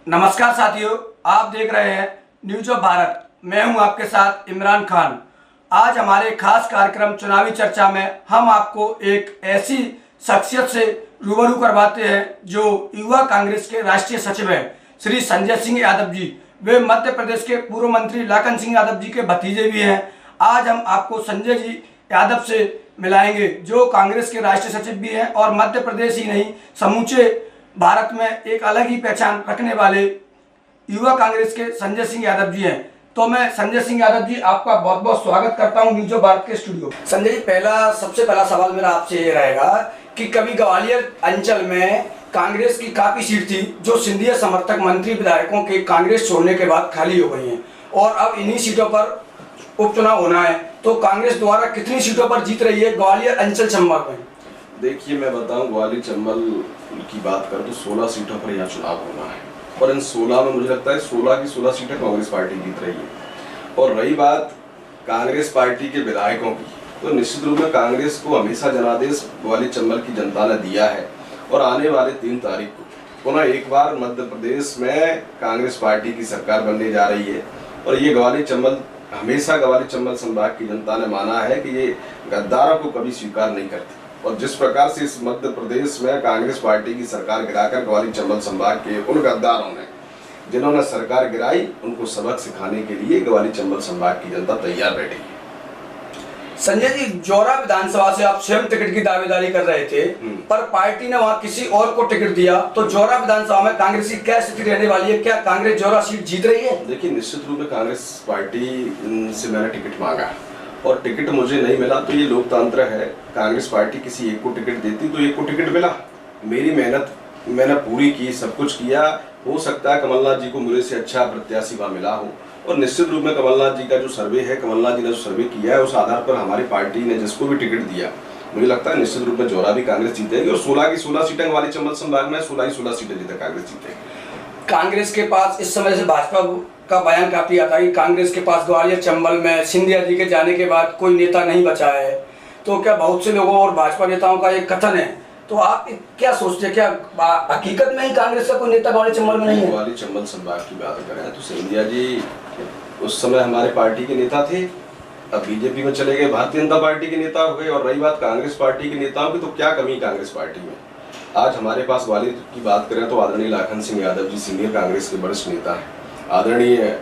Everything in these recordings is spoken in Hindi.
नमस्कार साथियों, आप देख रहे हैं न्यूज ऑफ भारत। मैं हूं आपके साथ इमरान खान। आज हमारे खास कार्यक्रम चुनावी चर्चा में हम आपको एक ऐसी शख्सियत से रूबरू करवाते हैं जो युवा कांग्रेस के राष्ट्रीय सचिव हैं, श्री संजय सिंह यादव जी। वे मध्य प्रदेश के पूर्व मंत्री लाखन सिंह यादव जी के भतीजे भी हैं। आज हम आपको संजय जी यादव से मिलाएंगे, जो कांग्रेस के राष्ट्रीय सचिव भी हैं और मध्य प्रदेश ही नहीं समूचे भारत में एक अलग ही पहचान रखने वाले युवा कांग्रेस के संजय सिंह यादव जी हैं। तो मैं संजय सिंह यादव जी आपका बहुत बहुत स्वागत करता हूं न्यूज ऑफ भारत के स्टूडियो। संजय जी, सबसे पहला सवाल मेरा आपसे ये रहेगा कि कभी ग्वालियर अंचल में कांग्रेस की काफी सीट थी जो सिंधिया समर्थक मंत्री विधायकों के कांग्रेस छोड़ने के बाद खाली हो गई हैं और अब इन्हीं सीटों पर उपचुनाव होना है, तो कांग्रेस द्वारा कितनी सीटों पर जीत रही है ग्वालियर अंचल चंबल में? देखिए, मैं बताऊं, ग्वालियर चंबल की बात करें तो 16 सीटों पर यहाँ चुनाव होना है और इन 16 में मुझे लगता है 16 की 16 सीटें कांग्रेस पार्टी जीत रही है। और रही बात कांग्रेस पार्टी के विधायकों की, तो निश्चित रूप में कांग्रेस को हमेशा जनादेश ग्वालियर चंबल की जनता ने दिया है और आने वाले 3 तारीख को पुनः एक बार मध्य प्रदेश में कांग्रेस पार्टी की सरकार बनने जा रही है। और ये ग्वालियर चंबल हमेशा ग्वालियर चंबल संभाग की जनता ने माना है कि ये गद्दारों को कभी स्वीकार नहीं करती। और जिस प्रकार से इस मध्य प्रदेश में कांग्रेस पार्टी की सरकार गिराकर ग्वालियर चंबल संभाग के उन गद्दारों ने जिन्होंने सरकार गिराई उनको सबक सिखाने के लिए ग्वालियर चंबल संभाग की जनता तैयार बैठी है। संजय जी, जौरा विधानसभा से आप स्वयं टिकट की दावेदारी कर रहे थे, पर पार्टी ने वहां किसी और को टिकट दिया, तो जौरा विधानसभा में कांग्रेस की क्या स्थिति रहने वाली है? क्या कांग्रेस जौरा सीट जीत रही है? देखिए, निश्चित रूप में कांग्रेस पार्टी से मैंने टिकट मांगा और टिकट मुझे नहीं मिला, तो ये लोकतंत्र है। कांग्रेस पार्टी किसी एक को टिकट देती तो एक को टिकट मिला। मेरी मेहनत मैंने पूरी की, सब कुछ किया। हो सकता है कमलनाथ जी को मेरे से अच्छा प्रत्याशी वहाँ मिला हो और निश्चित रूप में कमलनाथ जी का जो सर्वे है, कमलनाथ जी ने जो सर्वे किया है उस आधार पर हमारी पार्टी ने जिसको भी टिकट दिया, मुझे लगता है निश्चित रूप में जौरा भी कांग्रेस जीतेगी और 16 की 16 सीटें ग्वालियर चंबल संभाग में 16 की 16 सीटें जीते कांग्रेस जीतेगी। कांग्रेस के पास इस समय से भाजपा का बयान काफी आता है कि कांग्रेस के पास ग्वालियर चंबल में सिंधिया जी के जाने के बाद कोई नेता नहीं बचा है, तो क्या बहुत से लोगों और भाजपा नेताओं का एक कथन है, तो आप क्या सोचते हैं, क्या हकीकत में ही कांग्रेस का कोई नेता ग्वालियर चंबल में नहीं है? ग्वालियर चंबल संभाग की बात करें तो सिंधिया जी उस समय हमारे पार्टी के नेता थे, अब बीजेपी में चले गए, भारतीय जनता पार्टी के नेता हो गए। और रही बात कांग्रेस पार्टी के नेताओं की, तो क्या कमी कांग्रेस पार्टी में? आज हमारे पास ग्वालियर की बात करें तो आदरणीय लाखन सिंह यादव जी सीनियर कांग्रेस के वरिष्ठ नेता हैं, आदरणीय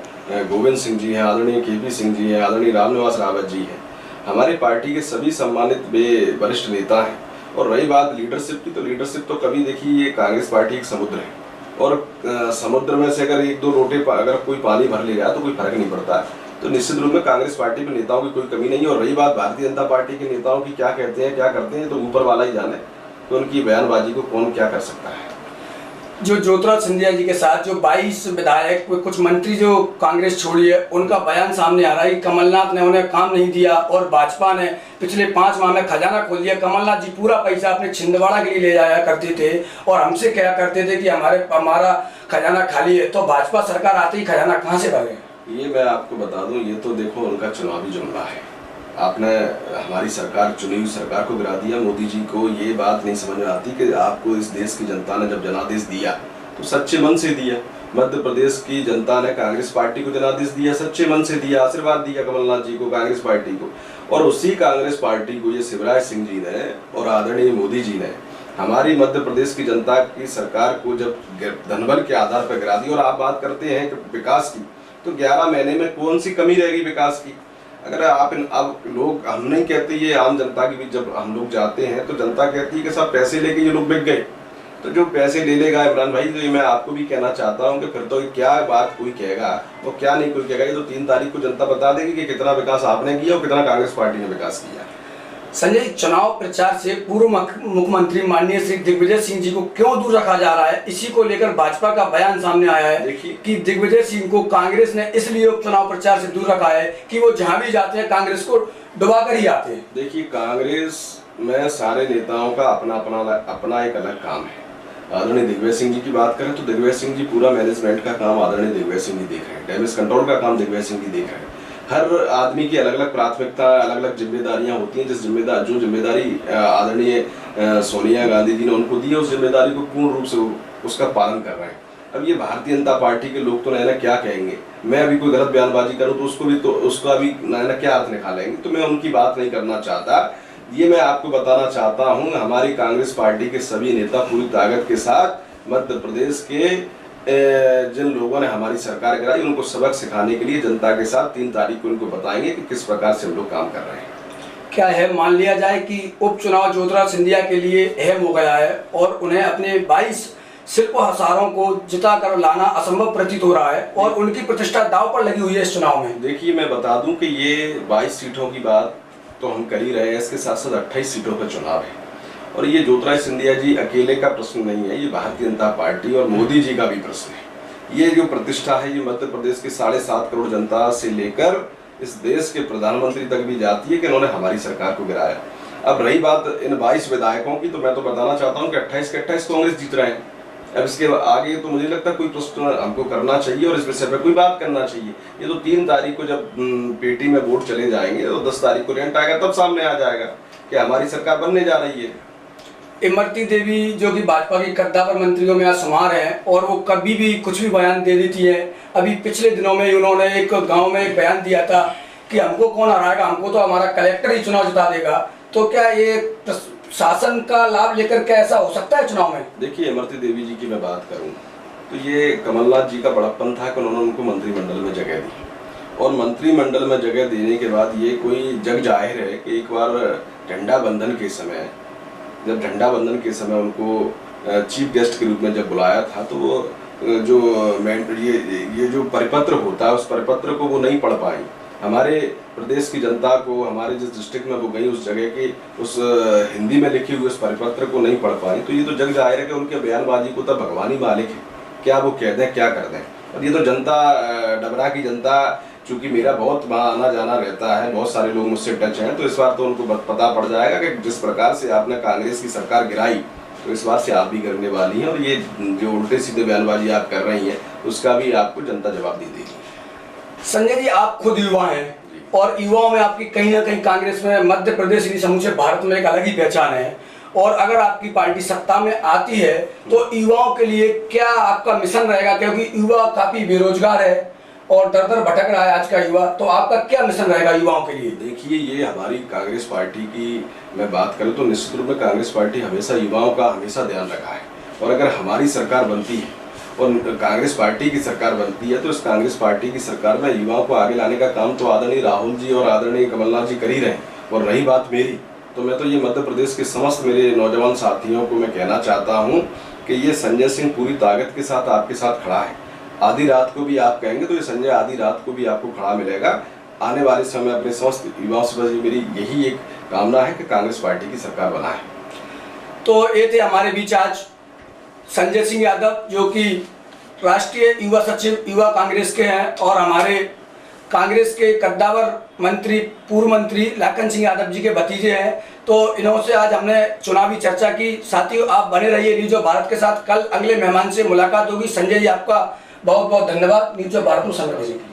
गोविंद सिंह जी हैं, आदरणीय केपी सिंह जी हैं, आदरणीय रामनिवास रावत जी हैं। हमारी पार्टी के सभी सम्मानित वे वरिष्ठ नेता हैं। और रही बात लीडरशिप की, तो लीडरशिप तो कभी देखिए, ये कांग्रेस पार्टी एक समुद्र है और समुद्र में से अगर 1-2 लोटे अगर कोई पानी भर ले जाए तो कोई फर्क नहीं पड़ता है। तो निश्चित रूप में कांग्रेस पार्टी में नेताओं की कोई कमी नहीं है। और रही बात भारतीय जनता पार्टी के नेताओं की, क्या कहते हैं क्या करते हैं, तो ऊपर वाला ही जाने, तो उनकी बयानबाजी को कौन क्या कर सकता है। जो ज्योतिराज सिंधिया जी के साथ जो 22 विधायक, कुछ मंत्री जो कांग्रेस छोड़ी है, उनका बयान सामने आ रहा है कि कमलनाथ ने उन्हें काम नहीं दिया और भाजपा ने पिछले 5 माह में खजाना खोल दिया। कमलनाथ जी पूरा पैसा अपने छिंदवाड़ा के लिए ले जाया करते थे और हमसे क्या करते थे कि हमारा खजाना खाली है, तो भाजपा सरकार आते ही खजाना कहाँ से भरे? ये मैं आपको बता दूं, ये तो देखो उनका चुनावी जुमला है। आपने हमारी सरकार, चुनी हुई सरकार को गिरा दिया। मोदी जी को ये बात नहीं समझ में आती कि आपको इस देश की जनता ने जब जनादेश दिया तो सच्चे मन से दिया। मध्य प्रदेश की जनता ने कांग्रेस पार्टी को जनादेश दिया, सच्चे मन से दिया, आशीर्वाद दिया कमलनाथ जी को, कांग्रेस पार्टी को। और उसी कांग्रेस पार्टी को ये शिवराज सिंह जी ने और आदरणीय मोदी जी ने हमारी मध्य प्रदेश की जनता की सरकार को जब धनबल के आधार पर गिरा दी। और आप बात करते हैं कि विकास की, तो 11 महीने में कौन सी कमी रहेगी विकास की? अगर आप अब लोग, हम नहीं कहते, ये आम जनता की भी जब हम लोग जाते हैं तो जनता कहती है कि सब पैसे लेके ये लोग बिक गए। तो जो पैसे ले लेगा इमरान भाई, तो ये मैं आपको भी कहना चाहता हूँ कि फिर तो क्या बात कोई कहेगा और क्या नहीं कोई कहेगा। ये तो 3 तारीख को जनता बता देगी कि कितना विकास आपने किया और कितना कांग्रेस पार्टी ने विकास किया। संजय, चुनाव प्रचार से पूर्व मुख्यमंत्री माननीय श्री दिग्विजय सिंह जी को क्यों दूर रखा जा रहा है, इसी को लेकर भाजपा का बयान सामने आया है। देखिए कि दिग्विजय सिंह को कांग्रेस ने इसलिए उपचुनाव प्रचार से दूर रखा है कि वो जहां भी जाते हैं कांग्रेस को डुबा कर ही आते हैं। देखिए, कांग्रेस में सारे नेताओं का अपना एक अलग काम है। आदरणीय दिग्विजय सिंह जी की बात करें तो दिग्विजय सिंह जी पूरा मैनेजमेंट का काम आदरणीय दिग्विजय सिंह जी देख रहे हैं, डैमेज कंट्रोल का काम दिग्विजय सिंह जी देख रहे हैं। हर आदमी की अलग अलग प्राथमिकता, अलग अलग जिम्मेदारियां होती हैं। जो जिम्मेदारी आदरणीय सोनिया गांधी जी ने उनको दी है, उस जिम्मेदारी को पूर्ण रूप से उसका पालन कर रहे हैं। अब ये भारतीय जनता पार्टी के लोग तो ना क्या कहेंगे, मैं अभी कोई गलत बयानबाजी करूं तो उसका भी ना क्या अर्थ निकालेंगे, तो मैं उनकी बात नहीं करना चाहता। ये मैं आपको बताना चाहता हूं, हमारी कांग्रेस पार्टी के सभी नेता पूरी ताकत के साथ मध्य प्रदेश के जिन लोगों ने हमारी सरकार गिराई उनको सबक सिखाने के लिए जनता के साथ 3 तारीख को उनको बताएंगे कि किस प्रकार से हम लोग काम कर रहे हैं। क्या है, मान लिया जाए कि उपचुनाव ज्योतिरादित्य सिंधिया के लिए अहम हो गया है और उन्हें अपने 22 शिल्पहारों को जिता कर लाना असंभव प्रतीत हो रहा है और उनकी प्रतिष्ठा दांव पर लगी हुई है इस चुनाव में। देखिए, मैं बता दूं कि ये 22 सीटों की बात तो हम कर ही रहे हैं, इसके साथ साथ 28 सीटों का चुनाव है और ये ज्योतिरादित्य सिंधिया जी अकेले का प्रश्न नहीं है, ये भारतीय जनता पार्टी और मोदी जी का भी प्रश्न है। ये जो प्रतिष्ठा है ये मध्य प्रदेश के 7.5 करोड़ जनता से लेकर इस देश के प्रधानमंत्री तक भी जाती है कि इन्होंने हमारी सरकार को गिराया। अब रही बात इन 22 विधायकों की, तो मैं तो बताना चाहता हूँ कि 28 के 28 कांग्रेस जीत रहे हैं। अब इसके आगे तो मुझे लगता है कोई प्रश्न हमको करना चाहिए और इस विषय पर कोई बात करना चाहिए। ये तो 3 तारीख को जब पेटी में वोट चले जाएंगे तो 10 तारीख को रिजल्ट आएगा, तब सामने आ जाएगा कि हमारी सरकार बनने जा रही है। इमरती देवी जो कि भाजपा की कद्दावर मंत्रियों में शुमार है और वो कभी भी कुछ भी बयान दे देती है। अभी पिछले दिनों में उन्होंने एक गांव में एक बयान दिया था कि हमको कौन हराएगा, हमको तो हमारा कलेक्टर ही चुनाव जिता देगा। तो क्या ये शासन का लाभ लेकर क्या ऐसा हो सकता है चुनाव में? देखिए, इमरती देवी जी की मैं बात करूं तो ये कमलनाथ जी का बड़प्पन था कि उन्होंने उनको मंत्रिमंडल में जगह दी और मंत्रिमंडल में जगह देने के बाद ये कोई जग जाहिर है कि एक बार झंडा बंधन के समय, जब झंडा बंधन के समय उनको चीफ गेस्ट के रूप में जब बुलाया था तो वो जो ये जो परिपत्र होता है उस परिपत्र को वो नहीं पढ़ पाई। हमारे प्रदेश की जनता को, हमारे जिस डिस्ट्रिक्ट में वो गई उस जगह की उस हिंदी में लिखी हुई उस परिपत्र को नहीं पढ़ पाई। तो ये तो जग जाहिर है कि उनके बयानबाजी को तो भगवान ही मालिक है, क्या वो कह दें क्या कर दें। और ये तो जनता, डबरा की जनता, चूंकि मेरा बहुत वहाँ आना जाना रहता है, बहुत सारे लोग मुझसे टच हैं, तो इस बार तो उनको पता पड़ जाएगा कि जिस प्रकार से आपने कांग्रेस की सरकार गिराई तो इस बार से आप भी करने वाली हैं और ये जो उल्टे सीधे बयानबाजी आप कर रही हैं उसका भी आपको जनता जवाब दे देगी। संजय जी, आप खुद युवा हैं और युवाओं में आपकी कहीं ना कहीं कांग्रेस में, मध्य प्रदेश नहीं समूचे भारत में एक अलग ही पहचान है और अगर आपकी पार्टी सत्ता में आती है तो युवाओं के लिए क्या आपका मिशन रहेगा? क्योंकि युवा काफी बेरोजगार है और दर दर भटक रहा है आज का युवा, तो आपका क्या मिशन रहेगा युवाओं के लिए? देखिए, ये हमारी कांग्रेस पार्टी की मैं बात करूं तो निश्चित रूप में कांग्रेस पार्टी हमेशा युवाओं का हमेशा ध्यान रखा है और अगर हमारी सरकार बनती है और कांग्रेस पार्टी की सरकार बनती है तो इस कांग्रेस पार्टी की सरकार में युवाओं को आगे लाने का काम तो आदरणीय राहुल जी और आदरणीय कमलनाथ जी कर ही रहे हैं। और रही बात मेरी, तो मैं तो ये मध्य प्रदेश के समस्त मेरे नौजवान साथियों को मैं कहना चाहता हूँ कि ये संजय सिंह पूरी ताकत के साथ आपके साथ खड़ा है। आधी रात को भी आप कहेंगे तो ये संजय आधी रात को भी आपको खड़ा मिलेगा। आने वाले समय अपने समस्त युवाओं से मेरी यही एक कामना है कि कांग्रेस पार्टी की सरकार बनाए। तो ये थे हमारे बीच आज संजय सिंह यादव जो कि राष्ट्रीय युवा सचिव युवा कांग्रेस के हैं और हमारे कांग्रेस के कद्दावर मंत्री, पूर्व मंत्री लाखन सिंह यादव जी के भतीजे हैं। तो इन्होंने आज हमने चुनावी चर्चा की। साथियों, आप बने रहिए न्यूज़ ऑफ भारत के साथ। कल अगले मेहमान से मुलाकात होगी। संजय जी, आपका बहुत बहुत धन्यवाद न्यूज़ ऑफ भारत में समय देने के लिए।